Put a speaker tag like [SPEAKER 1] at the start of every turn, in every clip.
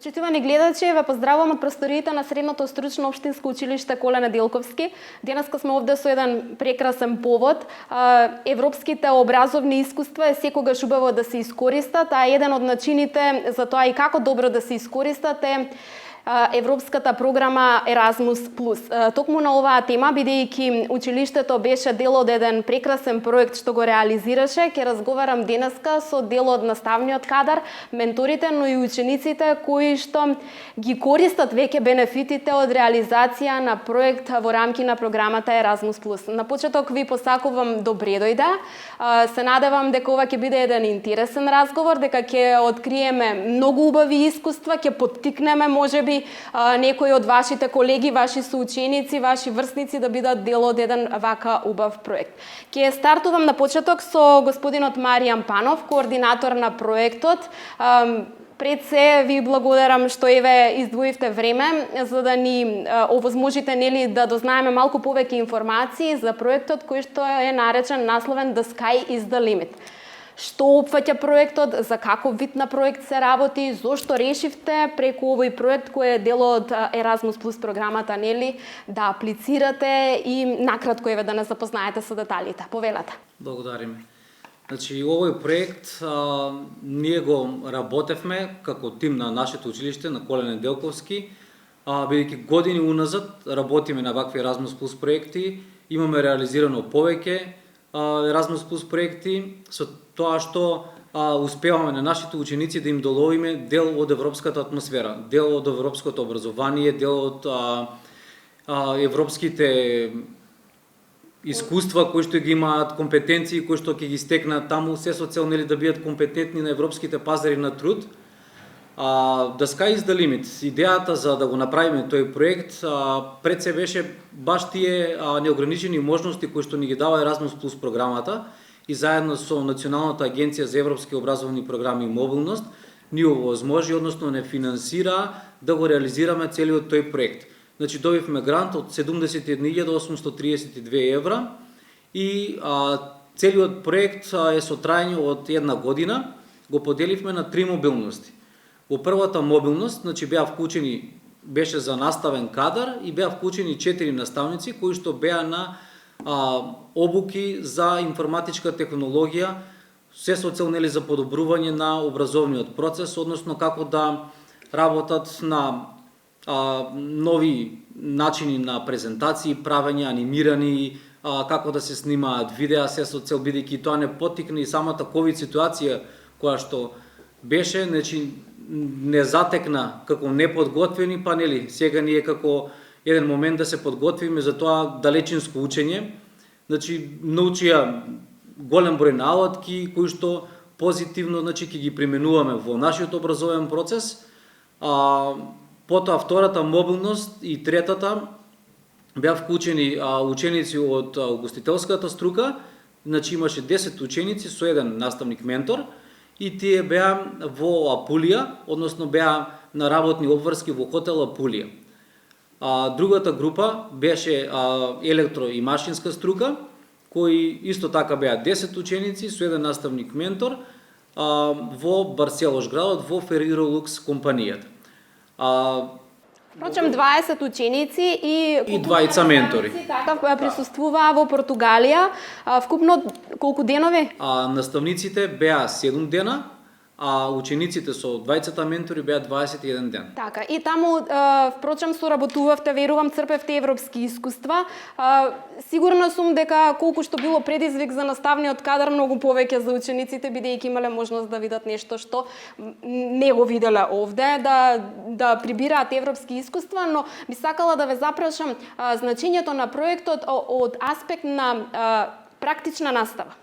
[SPEAKER 1] Почитувани гледачи, ве поздравувам од просториите на Средното стручно општинско училиште Коле Неделковски. Денеска сме овде со еден прекрасен повод. Европските образовни искуства е секогаш убаво да се искористат, а еден од начините за тоа и како добро да се искористат е Европската програма Еразмус Плюс. Токму на оваа тема, бидејќи училиштето беше дел од еден прекрасен проект што го реализираше, ќе разговарам денеска со дел од наставниот кадар, менторите, но и учениците кои што ги користат веќе бенефитите од реализација на проект во рамки на програмата Еразмус Плюс. На почеток ви посакувам добре дојде. Се надевам дека ова ќе биде еден интересен разговор, дека ќе откриеме многу убави искуства, ќе поттикнеме можеби некои од вашите колеги, ваши соученици, ваши врсници да бидат дел од еден вака убав проект. Ќе стартувам на почеток со господинот Маријан Панов, координатор на проектот. Пред се ви благодарам што еве издвоивте време за да ни овозможите нели да дознаеме малку повеќе информации за проектот кој што е наречен насловен The Sky is the Limit. Што опфаќа проектот, за каков вид на проект се работи, зошто решивте преку овој проект кој е дел од Еразмус Плюс програмата, нели, да аплицирате и накратко еве да не запознаете со деталите. Повелете.
[SPEAKER 2] Благодариме. Значи, овој проект ние го работевме како тим на нашето училиште на Коле Неделковски, бидејќи години уназад работиме на вакви Еразмус Плюс проекти, имаме реализирано повеќе Еразмус Плюс проекти, со тоа што успеваме на нашите ученици да им доловиме дел од европската атмосфера, дел од европското образование, дел од европските искуства кои што ги имаат, компетенции кои што ќе ги стекнат таму, се со цел нели да бидат компетентни на европските пазари на труд. The Sky is the Limit. Идејата за да го направиме тој проект пред се беше баш тие неограничени можности кои што ни ги дава Еразмус Плюс програмата и заедно со Националната агенција за европски образовни програми и мобилност ни овозможи, односно не финансира да го реализираме целиот тој проект. Значи добивме грант од 71.832 евра и целиот проект е со трајање од една година. Го поделивме на 3 мобилности. Во првата мобилност, значи беше за наставен кадар и беа вклучени 4 наставници кои што беа на обуки за информатичка технологија, се со цел нели за подобрување на образовниот процес, односно како да работат на нови начини на презентации, правење анимирани, како да се снимаат видеа, се со цел бидејќи тоа не поттикне и самата ковид ситуација која што беше, значи не затекна како неподготвени, па нели сега ни е како еден момент да се подготвиме за тоа далечинско учење. Значи научија голем број наоѓи кои што позитивно значи ќе ги применуваме во нашиот образовен процес. Потоа втората мобилност и третата беа вклучени ученици од угостителската струка, значи имаше 10 ученици со еден наставник ментор и тие беа во Апулија, односно беа на работни обврски во хотел Апулија. Другата група беше електро и машинска струка, кои исто така беа 10 ученици со еден наставник ментор во Барселош градот, во Фериролукс компанијата.
[SPEAKER 1] Впрочем, 20 ученици и
[SPEAKER 2] 20 ментори.
[SPEAKER 1] Така присуствуваа во Португалија. Вкупно колку денови?
[SPEAKER 2] Наставниците беа 7 дена, а учениците со 20 ментори беа 21 ден.
[SPEAKER 1] Така, и таму, впрочем, соработувавте, верувам, црпевте европски искуства. Сигурна сум дека колку што било предизвик за наставниот кадар, многу повеќе за учениците, бидејќи имале можност да видат нешто што не го виделе овде, да прибираат европски искуства, но би сакала да ве запрашам значењето на проектот од аспект на практична настава.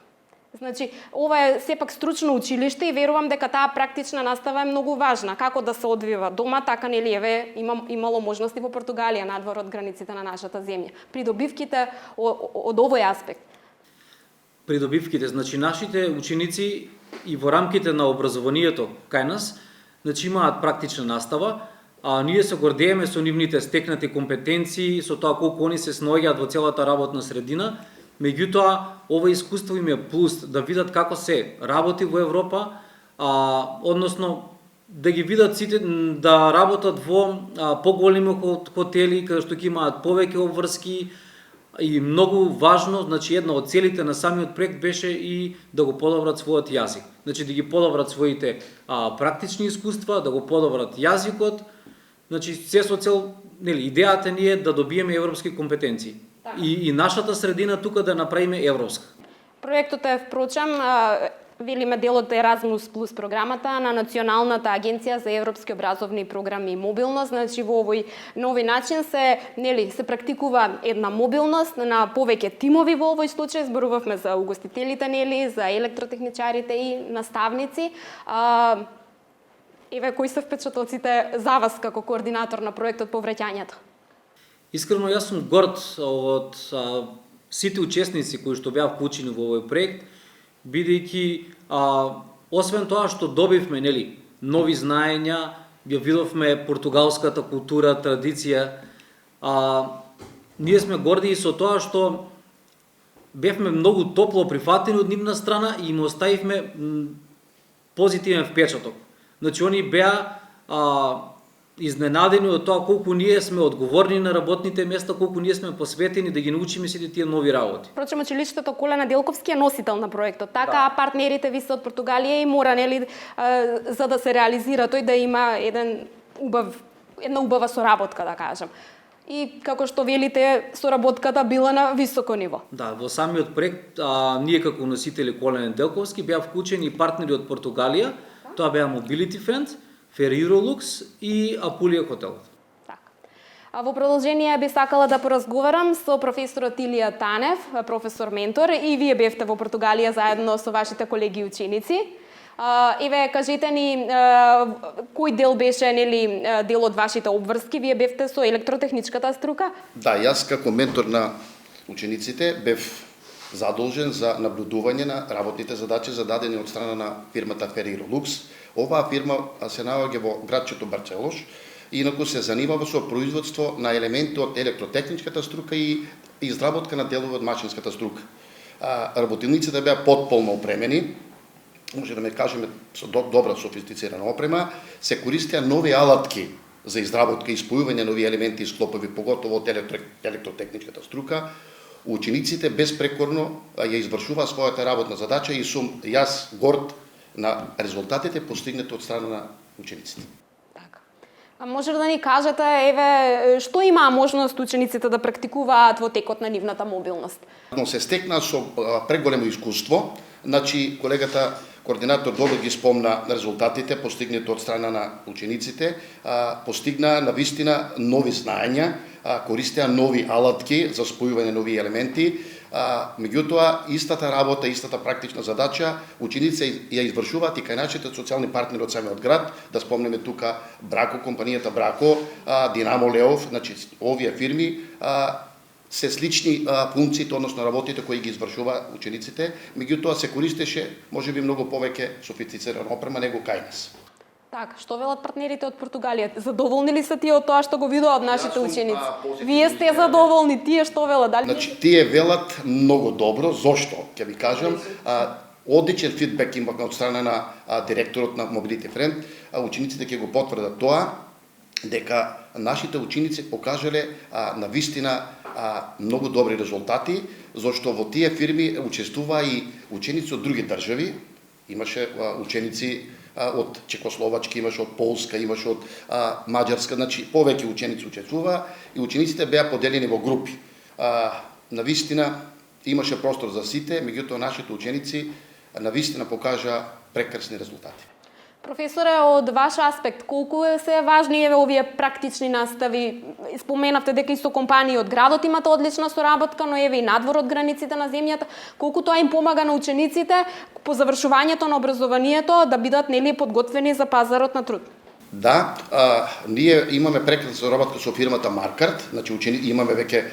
[SPEAKER 1] Значи, ова е сепак стручно училиште и верувам дека таа практична настава е многу важна. Како да се одвива дома, така нели еве имало можности во Португалија надвор од границите на нашата земја. Придобивките од овој аспект.
[SPEAKER 2] Придобивките, значи нашите ученици и во рамките на образованието кај нас, значи имаат практична настава, ние се гордееме со нивните стекнати компетенции, со тоа колку они се снаоѓаат во целата работна средина. Меѓутоа, ова искуство им е плюс да видат како се работи во Европа, односно да ги видат сите да работат во поголеми хотели каде што ќе имаат повеќе обврски и многу важно, значи една од целите на самиот проект беше и да го подобрат својот јазик. Значи да ги подобрат своите практични искуства, да го подобрат јазикот. Значи се со цел, нели, идејата ни е да добиеме европски компетенции. И нашата средина тука да направиме европска.
[SPEAKER 1] Проектот е, впрочем, велиме дел од Erasmus Plus програмата на Националната агенција за европски образовни програми и мобилност. Значи во овој нови начин се практикува една мобилност на повеќе тимови во овој случај. Зборувавме за угостителите, за електротехничарите и наставници. Еве, кои се впечатоците за вас како координатор на проектот по враќањето?
[SPEAKER 2] Искрено, јас сум горд од сите учесници кои што беа вклучени во овој проект, бидејќи освен тоа што добивме, нели, нови знаења, ја видовме португалската култура, традиција, ние сме горди и со тоа што бевме многу топло прифатени од нивна страна и им оставивме позитивен впечаток. Значи, они беа изненадени од тоа колку ние сме одговорни на работните места, колку ние сме посветени да ги научиме сите тие нови работи.
[SPEAKER 1] Впрочем, училиштето Коле Неделковски е носител на проектот, така, партнерите ви се од Португалија и мора, нели, за да се реализира тој да има една убава соработка, да кажем. И како што велите, соработката била на високо ниво.
[SPEAKER 2] Да, во самиот проект ние како носители Коле Неделковски беа вклучени партнери од Португалија, тоа беа Mobility Friends, Ferrero-Lux и Апулија хотел.
[SPEAKER 1] Во продолжение би сакала да поразговарам со професорот Илија Танев, професор ментор, и вие бевте во Португалија заедно со вашите колеги и ученици. Еве, кажете ни кој дел беше, нели, дел од вашите обврски? Вие бевте со електротехничката струка?
[SPEAKER 3] Да, јас како ментор на учениците бев задолжен за наблюдување на работните задачи зададени од страна на фирмата Ferrero-Lux. Оваа фирма се наоѓа во градчето Барчелош и инаку се занимава со производство на елементи од електротехничката струка и изработка на делови од машинската струка. Работилниците беа потполно опремени, може да ме кажеме со добра софистицирана опрема, се користеа нови алатки за изработка и спојување нови елементи и склопови, поготово од електротехничката струка. Учениците безпрекорно ја извршуваа својата работна задача и сум јас горд на резултатите постигнати од страна на учениците.
[SPEAKER 1] Така. А може да ни кажете, еве, што имаа можност учениците да практикуваат во текот на нивната мобилност?
[SPEAKER 3] Но се стекна со преголемо искуство. Значи, колегата координатор добро ги спомна резултатите постигнати од страна на учениците, постигна навистина нови знаења, користеа нови алатки за спојување нови елементи. Меѓутоа, истата работа, истата практична задача, ученици ја извршуваат и кај нашите социјални партнери од самиот град, да спомнеме тука Брако, компанијата Брако, Динамо Леов, значи овие фирми се слични функциите, односно работите кои ги извршува учениците, меѓутоа се користеше можеби многу повеќе софистицирана опрема него кај нас.
[SPEAKER 1] Така, што велат партнерите од Португалија? Задоволни ли се тие од тоа што го видоа од нашите ученици? Вие сте задоволни, тие што велат? Дали?
[SPEAKER 3] Значи, тие велат многу добро, зошто? Ќе ви кажам, одличен фидбек имавме од страна на директорот на Mobility Friend, учениците ќе го потврдат тоа, дека нашите ученици покажале навистина многу добри резултати, зашто во тие фирми учествуваа и ученици од други држави, имаше ученици од Чекословачка, имаше од Полска, имаше од Маđарска, значи повеќе ученици учествуваа и учениците беа поделени во групи. Навистина имаше простор за сите, меѓутоа нашите ученици навистина покажа прекрасни резултати.
[SPEAKER 1] Професоре, од ваш аспект, колку се важни овие практични настави? Споменавте дека и со компании од градот имате одлична соработка, но еве и надвор од границите на земјата. Колку тоа им помага на учениците по завршувањето на образованието да бидат, нели, подготвени за пазарот на труд?
[SPEAKER 3] Да, ние имаме прекрасна соработка со фирмата Маркарт, значи имаме веќе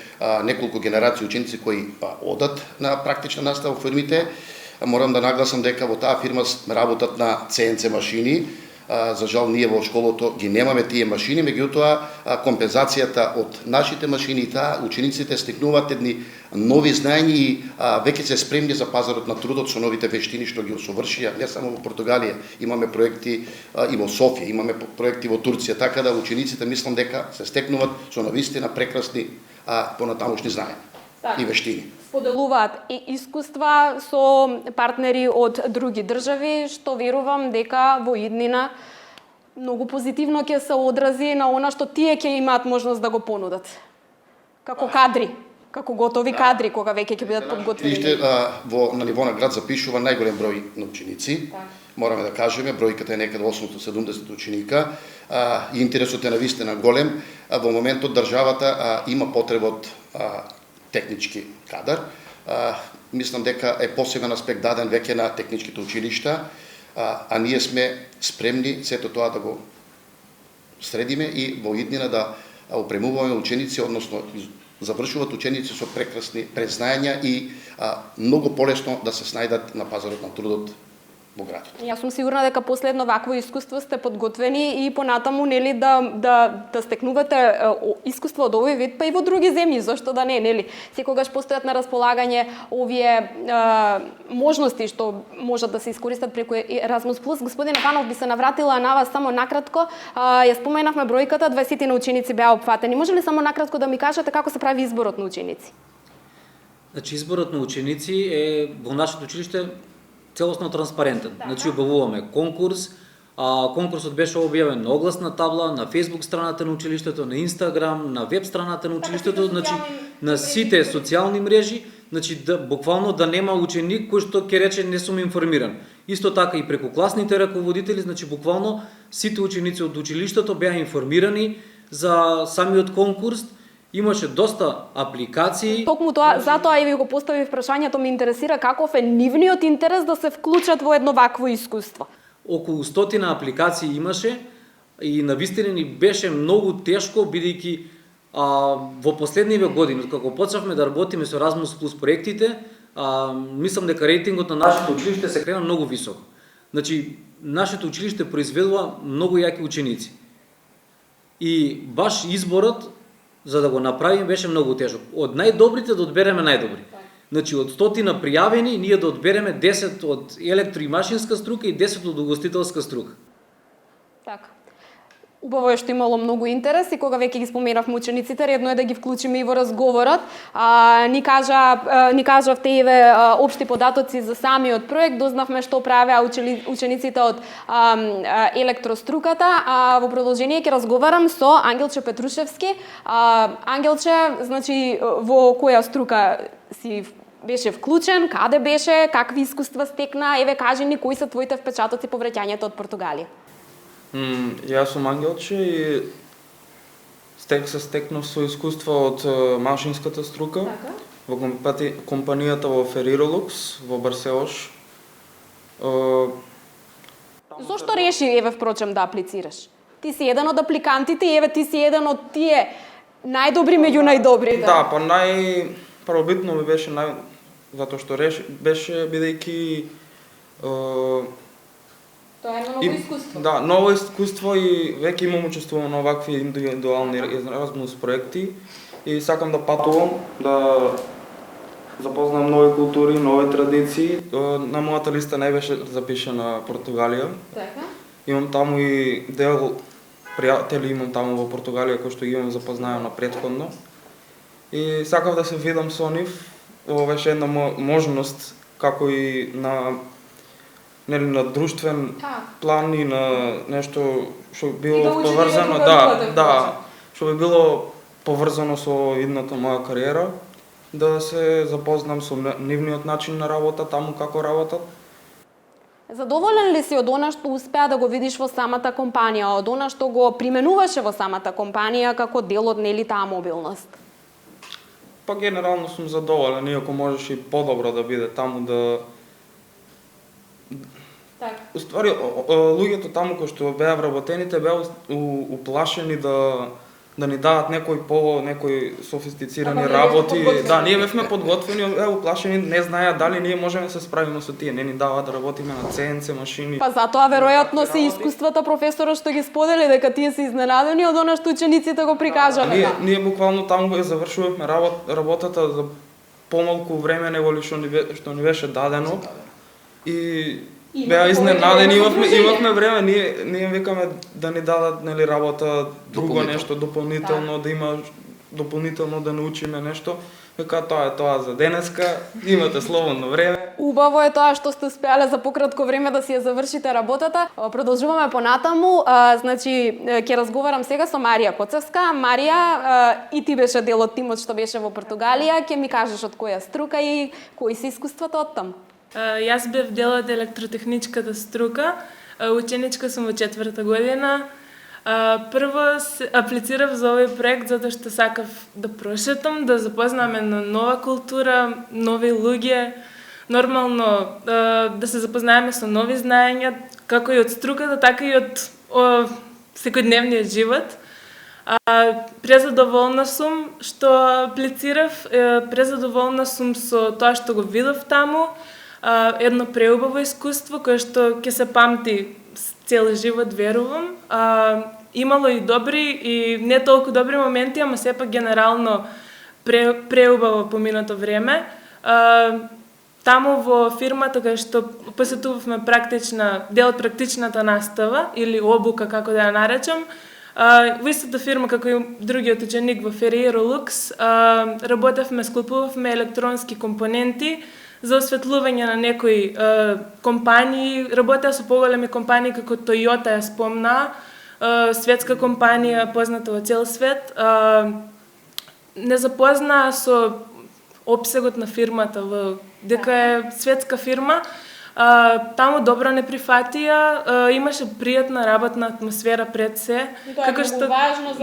[SPEAKER 3] неколку генерации ученици кои одат на практична настава во фирмите. Морам да нагласам дека во таа фирма работат на CNC машини, За жал ние во школото ги немаме тие машини, меѓутоа компензацијата од нашите машини и таа учениците стекнуваат едни нови знаења и веќе се спремни за пазарот на трудот со новите вештини што ги усовршија не само во Португалија, имаме проекти и во Софија, имаме проекти во Турција, така да учениците мислам дека се стекнуваат со навистина прекрасни понатамошни знаења и вештини.
[SPEAKER 1] Споделуваат и искуства со партнери од други држави, што верувам дека во иднина многу позитивно ќе се одрази на она што тие ќе имаат можност да го понудат. Како кадри, како готови кадри, кога веќе ќе бидат подготвени.
[SPEAKER 3] Вижте, на ниво на град запишува најголем број на ученици. Мораме да кажеме, бројката е некаде 870 ученика. И интересот е навистина голем. Во моментот државата има потреба од технички кадар. Мислам дека е посебен аспект даден веќе на техничките училишта, а ние сме спремни сето тоа да го средиме и во иднина да опремуваме ученици, односно завршуваат ученици со прекрасни презнања и многу полесно да се снајдат на пазарот на трудот во градот.
[SPEAKER 1] Јас сум сигурна дека после едно вакво искуство сте подготвени и понатаму нели да стекнувате искуство од овој вид, па и во други земји, зошто да не, нели? Секогаш постојат на располагање овие можности што можат да се искористат преку Erasmus+. Господин Иванов, би се навратила на вас само накратко. Ја споменавме бројката, 20 на ученици беа опфатени. Може ли само накратко да ми кажете како се прави изборот на ученици?
[SPEAKER 2] Значи изборот на ученици е во нашето училиште целосно транспарентен. Значи објавуваме конкурс, конкурсот беше објавен на огласна табла, на Facebook страната на училиштето, на Instagram, на веб страната на училиштето, значи на сите социјални мрежи, значи буквално да нема ученик кој што ќе рече не сум информиран. Исто така и преку класните раководители, значи буквално сите ученици од училиштето беа информирани за самиот конкурс. Имаше доста апликации.
[SPEAKER 1] Токму тоа, затоа и ви го поставив прашањето, ме интересира каков е нивниот интерес да се вклучат во едно вакво искуство.
[SPEAKER 2] Околу 100 апликации имаше и навистина ни беше многу тешко, бидејќи во последниве години, како почнавме да работиме со Erasmus Plus проектите, мислам дека рейтингот на нашето училиште се крена многу високо. Значи, нашето училиште произведува многу јаки ученици. И баш изборот за да го направиме беше многу тежок. Од најдобрите да одбереме најдобри. Значи од 100 пријавени ние да одбереме 10 од електро и машинска струка и 10 од угостителска струка.
[SPEAKER 1] Така. Убаво е што имало многу интерес и кога веќе ги споменавме учениците, редно е да ги вклучиме и во разговорот. Ни кажавте еве општи податоци за самиот проект, дознавме што правеа учениците од електроструката, во продолжение ќе разговарам со Ангелче Петрушевски. Ангелче, значи во која струка си беше вклучен, каде беше, какви искуства стекна, еве кажи ни кои се твоите впечатоци по враќањето од Португалија.
[SPEAKER 4] Јас сум Ангелче и се стекнав со искуство од машинската струка во компанијата во Фериролукс во Барселош.
[SPEAKER 1] Зошто реши еве впрочем да аплицираш? Ти си еден од апликантите и еве ти си еден од тие најдобри меѓу најдобрите.
[SPEAKER 4] Да, па првобитно ми беше затоа што беше бидејќи
[SPEAKER 1] Тоа е едно ново искуство.
[SPEAKER 4] Да, ново искуство и веќе имам учествувано на овакви индивидуални Erasmus проекти и сакам да патувам, да запознам нови култури, нови традиции. На мојата листа не беше запишана Португалија.
[SPEAKER 1] Така.
[SPEAKER 4] Имам таму и дел пријатели имам таму во Португалија кои што ги имам запознаено претходно. И сакав да се видам со нив. Ова беше една можност како и на друштвен план и на нешто што било поврзано, што би било поврзано со идната моја кариера, да се запознам со нивниот начин на работа, таму како работат.
[SPEAKER 1] Задоволен ли си од она што успеа да го видиш во самата компанија, од она што го применуваше во самата компанија како дел од нели таа мобилност?
[SPEAKER 4] Па генерално сум задоволен, иако можеше и подобро да биде таму да Уствари, луѓето таму кои што беа вработените беа уплашени да да ни дадат некои софистицирани
[SPEAKER 1] Ама
[SPEAKER 4] работи.
[SPEAKER 1] ние бевме
[SPEAKER 4] Да, ние бевме подготвени, уплашени, не знаеа дали ние можеме да се справиме со тие. Не ни даваат да работиме на CNC машини.
[SPEAKER 1] Па затоа веројатно се искуствата професорот што ги сподели дека тие се изненадени од она што учениците го прикажале.
[SPEAKER 4] Ние буквално таму ја завршувавме работата за помалку време него ли што ни беше дадено. И беа изненадени, имавме време, ние викаме да ни дадат нели работа, друго нешто дополнително, да има дополнително да научиме нешто. Века тоа е тоа за денеска, имате слободно време.
[SPEAKER 1] Убаво е тоа што сте успеале за пократко време да си ја завршите работата. Продолжуваме понатаму, значи ќе разговарам сега со Марија Коцевска. Марија, и ти беше дел од тимот што беше во Португалија, ќе ми кажеш од која струка и кои се искуствата од таму?
[SPEAKER 5] Јас бев дел од електротехничката струка, ученичка сум во 4-та година. Прво аплицирав за овој проект затоа што сакав да прошетам, да запознам една нова култура, нови луѓе, нормално да се запознаеме со нови знаења, како и од струката, така и од секојдневниот живот. Презадоволна сум што аплицирав, презадоволна сум со тоа што го видов таму, едно преубаво искуство кое што ќе се памти цел живот, верувам. Имало и добри и не толку добри моменти, ама сепак генерално преубаво поминато време. Таму во фирмата кај што посетувавме дел од практичната настава или обука, како да ја наречам, во истата фирма како и другиот ученик во Ferreiro Lux, работевме, склопувавме електронски компоненти за осветлување на некои компании, работеа со поголеми компании како Toyota, ја спомна, светска компанија позната во цел свет. Не запознаа со опсегот на фирмата, дека е светска фирма. Таму добро не прифатија, имаше пријатна работна атмосфера пред се.
[SPEAKER 1] Тоа е многу важно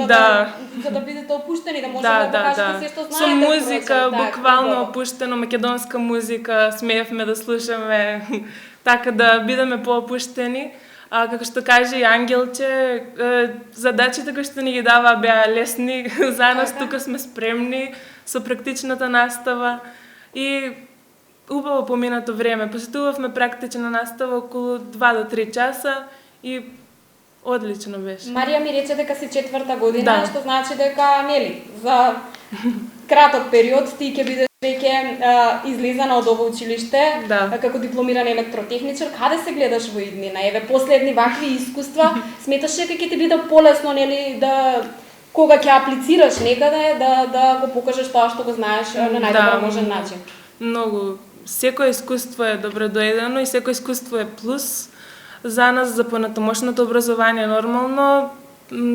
[SPEAKER 1] за да бидете опуштени, да можете да покажете се што знаете.
[SPEAKER 5] Со музика, буквално опуштено, македонска музика, смеевме да слушаме, така да бидеме поопуштени. Како што каже и Ангелче, задачите кои што ни ги дава беа лесни за нас, тука сме спремни со практичната настава и убаво поминато време. Посетувавме практична настава околу 2 до 3 часа и одлично беше.
[SPEAKER 1] Марија ми рече дека си 4-та година, што значи дека, нели, за краток период ти ќе бидеш веќе излезана од ово училиште како дипломиран електротехничар. Каде се гледаш во иднина? Еве, последни вакви искуства, сметаш дека ќе ти биде полесно, нели, кога ќе аплицираш некаде, да го покажеш тоа што го знаеш на најдобар можен начин?
[SPEAKER 5] Многу. Секој искуство е добродојдено и секој искуство е плюс за нас, за понатамошното образование. Нормално,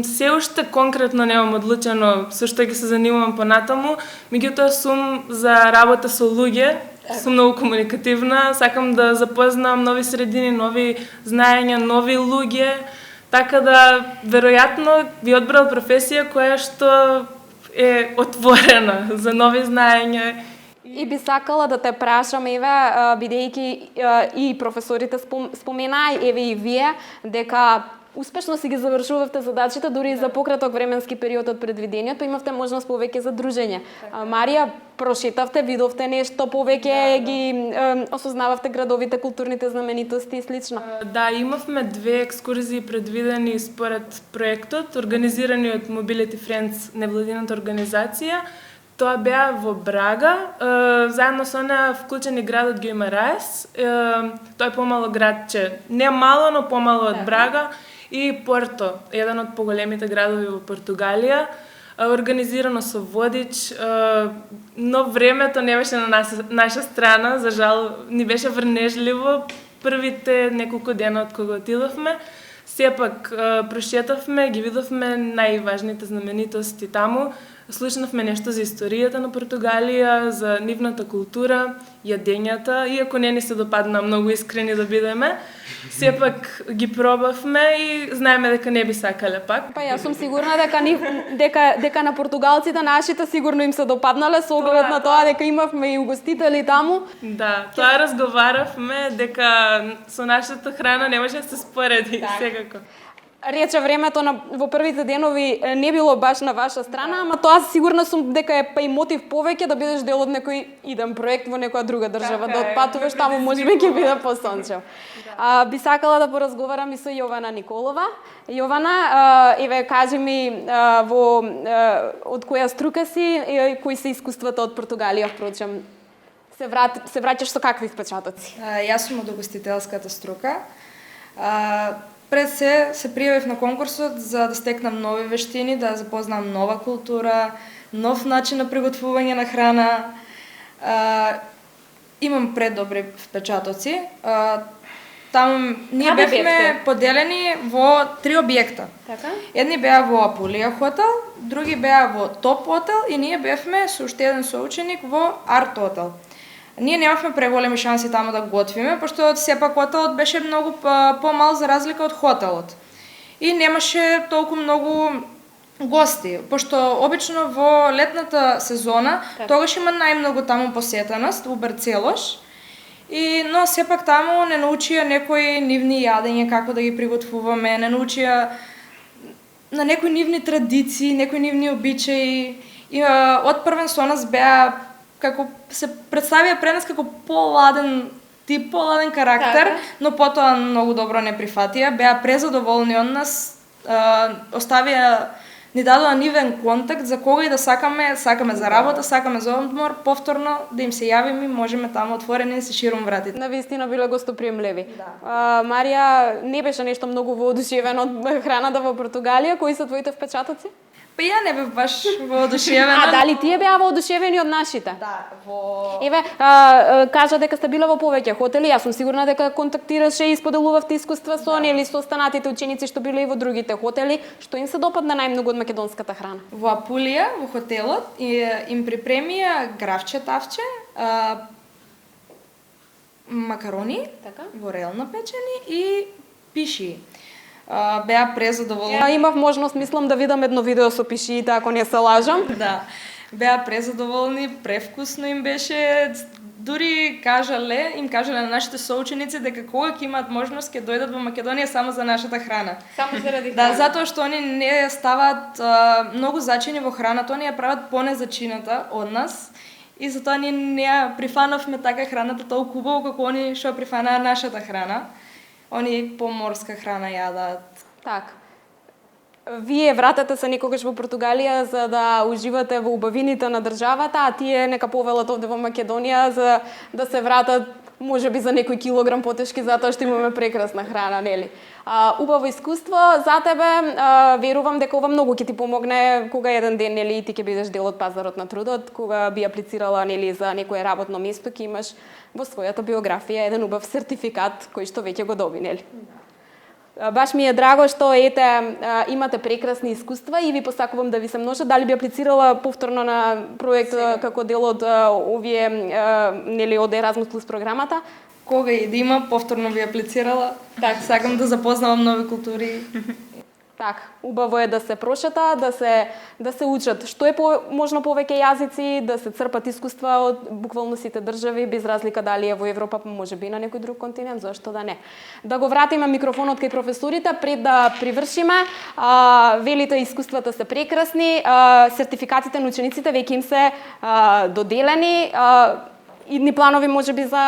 [SPEAKER 5] се уште конкретно немам одлучено со што ќе се занимавам понатаму, меѓутоа сум за работа со луѓе, сум многу комуникативна, сакам да запознам нови средини, нови знаења, нови луѓе, така да веројатно би одбрал професија која што е отворена за нови знаења.
[SPEAKER 1] И би сакала да те прашам, еве, бидејќи и професорите споменаа, еве и вие, дека успешно си ги завршувавте задачите, дури и за пократок временски период од предвидениот, имавте можност повеќе за дружење. Марија, прошетавте, видовте нешто повеќе, ги осознававте градовите, културните знаменитости и слично?
[SPEAKER 5] Да, имавме 2 екскурзии предвидени според проектот, организирани од Mobility Friends, невладината организација. Тоа беа во Брага, заедно со неа вклучен и градот Гюмараес, тој е помало градче, не мало, но помало од Брага, и Порто, еден од поголемите градови во Португалија, организирано со водич, но времето не беше на наша страна, за жал ни беше врнежливо првите неколку дена од кога отидовме. Сепак прошетавме, ги видовме најважните знаменитости таму, слушнавме нешто за историјата на Португалија, за нивната култура, јадењата, иако не ни се допадна многу искрени да бидеме, сепак ги пробавме и знаеме дека не би сакале пак.
[SPEAKER 1] Па јас сум сигурна дека на португалците нашите сигурно им се допаднале со оглед на тоа дека имавме и угостители таму.
[SPEAKER 5] Да, тоа разговаравме дека со нашата храна не може да се спореди, секако.
[SPEAKER 1] Рече времето во првите денови не било баш на ваша страна, ама тоа сигурна сум дека е па и мотив повеќе да бидеш дел од некој иден проект во некоја друга држава, да отпатуваш таму можеби ќе биде посончев. Би сакала да поразговарам и со Јована Николова. Јована, еве кажи ми од која струка си и кои се искуствата од Португалија, впрочем. Се враќаш со какви впечатоци?
[SPEAKER 6] Јас сум од угостителската струка. Пред се пријавив на конкурсот за да стекнам нови вештини, да запознам нова култура, нов начин на приготвување на храна. Имам предобри впечатоци. Таму ние бевме поделени во 3 објекта.
[SPEAKER 1] Така?
[SPEAKER 6] Едни беа во Апулија хотел, други беа во Топ хотел и ние бевме со уште еден соученик во Арт хотел. Ние немавме преголеми шанси таму да готвиме, пошто сепак хотелот беше многу помал за разлика од хотелот. И немаше толку многу гости, пошто обично во летната сезона тогаш има најмногу таму посетеност во Барцелош. Но сепак таму не научија некои нивни јадења како да ги приготвуваме, не научија на некои нивни традиции, некои нивни обичаи. И од првен со нас беа како се представија пред нас како поладен тип, поладен карактер, но потоа многу добро не прифатија, беа презадоволни од нас, ни дадоа нивен контакт за кога и да сакаме за работа, сакаме за одмор, повторно да им се јавиме и можеме таму отворени да се ширум вратите.
[SPEAKER 1] Навистина биле гостоприемливи. Марија, не беше нешто многу воодушевена од храната во Португалија, кои се твоите впечатоци?
[SPEAKER 6] Па ја не бев баш воодушевена.
[SPEAKER 1] Дали тие беа воодушевени од нашите?
[SPEAKER 6] Да,
[SPEAKER 1] Еве, кажа дека сте била во повеќе хотели, јас сум сигурна дека контактираше и споделувавте искуства со нели со останатите ученици што биле и во другите хотели, што им се допадна најмногу од македонската храна.
[SPEAKER 6] Во Апулија, во хотелот, им припремија гравче тавче, макарони, во релна печени и пиши. Беа презадоволни.
[SPEAKER 1] Имав можност, мислам, да видам едно видео со пишиите, ако не се лажам.
[SPEAKER 6] Да. Беа презадоволни, превкусно им беше. Дури им кажале на нашите соученици дека кога ќе имаат можност ќе дојдат во Македонија само за нашата храна.
[SPEAKER 1] Само заради
[SPEAKER 6] храна. Да, затоа што они не ставаат многу зачини во храната, они ја прават понезачината од нас. И затоа ние не прифанавме така храната толку убаво како они што прифанаа нашата храна. Они поморска храна јадат.
[SPEAKER 1] Так. Вие вратете се некогаш во Португалија за да уживате во убавините на државата, а тие нека повелат овде во Македонија за да се вратат можеби за некој килограм потешки затоа што имаме прекрасна храна, нели? Убаво искуство за тебе, верувам дека ова многу ќе ти помогне кога еден ден нели и ти ќе бидеш дел од пазарот на трудот, кога би аплицирала нели за некое работно место, ќе имаш во својата биографија еден убав сертификат кој што веќе го доби, нели? Баш ми е драго што имате прекрасни искуства и ви посакувам да ви се множат. Дали би аплицирала повторно на проект како дел од овие нели од Erasmus Plus програмата?
[SPEAKER 6] Кога и да има, повторно би аплицирала. Так, сакам да запознавам нови култури.
[SPEAKER 1] Так, убаво е да се прошета, да се учат што е можно повеќе јазици, да се црпат искуства од буквално сите држави, без разлика дали е во Европа, можеби и на некој друг континент, зашто да не. Да го вратиме микрофонот кај професорите пред да привршиме. Велите искуствата се прекрасни, сертификатите на учениците веќе им се доделени. Идни планови можеби за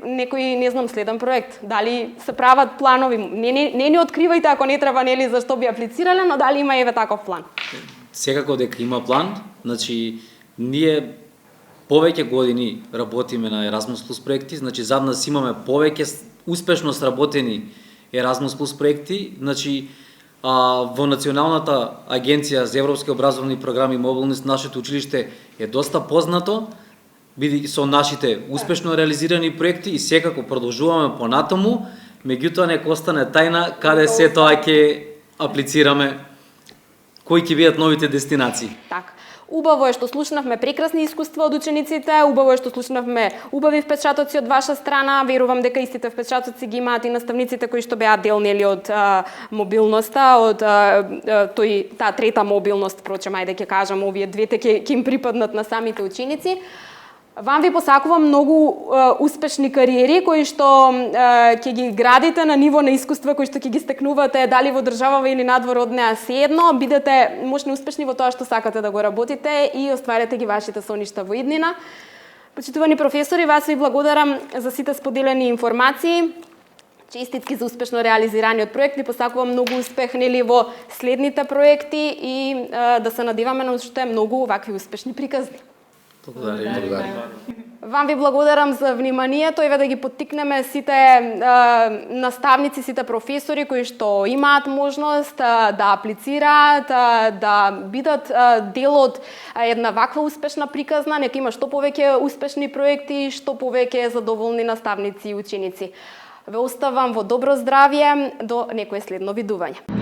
[SPEAKER 1] некој, не знам, следен проект. Дали се прават планови? Не ни откривајте ако не треба, нели, зашто би аплицирале, но дали има еве таков план?
[SPEAKER 2] Секако дека има план, значи ние повеќе години работиме на Erasmus Plus проекти, значи зад нас имаме повеќе успешно сработени Erasmus Plus проекти, значи во Националната агенција за европски образовни програми и мобилност нашето училиште е доста познато, бидејќи со нашите успешно реализирани проекти и секако продолжуваме понатаму, меѓутоа нека остане тајна каде се тоа ќе аплицираме, кои ќе бидат новите дестинации.
[SPEAKER 1] Так. Убаво е што слушнавме прекрасни искуства од учениците, убаво е што слушнавме убави впечатоци од ваша страна, верувам дека истите впечатоци ги имаат и наставниците кои што беа дел нели од мобилноста, од таа трета мобилност, впрочем, ајде ќе кажам, овие двете ќе им припаднат на самите ученици. Вам ви посакувам многу успешни кариери кои што ќе ги градите на ниво на искуства кои што ќе ги стекнувате дали во државава или надвор од неа, seедно бидете можни успешни во тоа што сакате да го работите и остварете ги вашите соништа во иднина. Почитувани професори, вас ви благодарам за сите споделени информации. Честитки за успешно реализираниот проект, ви посакувам многу успех нели во следните проекти и да се надеваме на уште многу вакви успешни приказни.
[SPEAKER 2] Благодарам.
[SPEAKER 1] Вам ви благодарам за вниманието и да ги поттикнеме сите наставници, сите професори кои што имаат можност да аплицираат, да бидат дел од една ваква успешна приказна, нека има што повеќе успешни проекти, што повеќе задоволни наставници и ученици. Ве оставам во добро здравје до некое следно видување.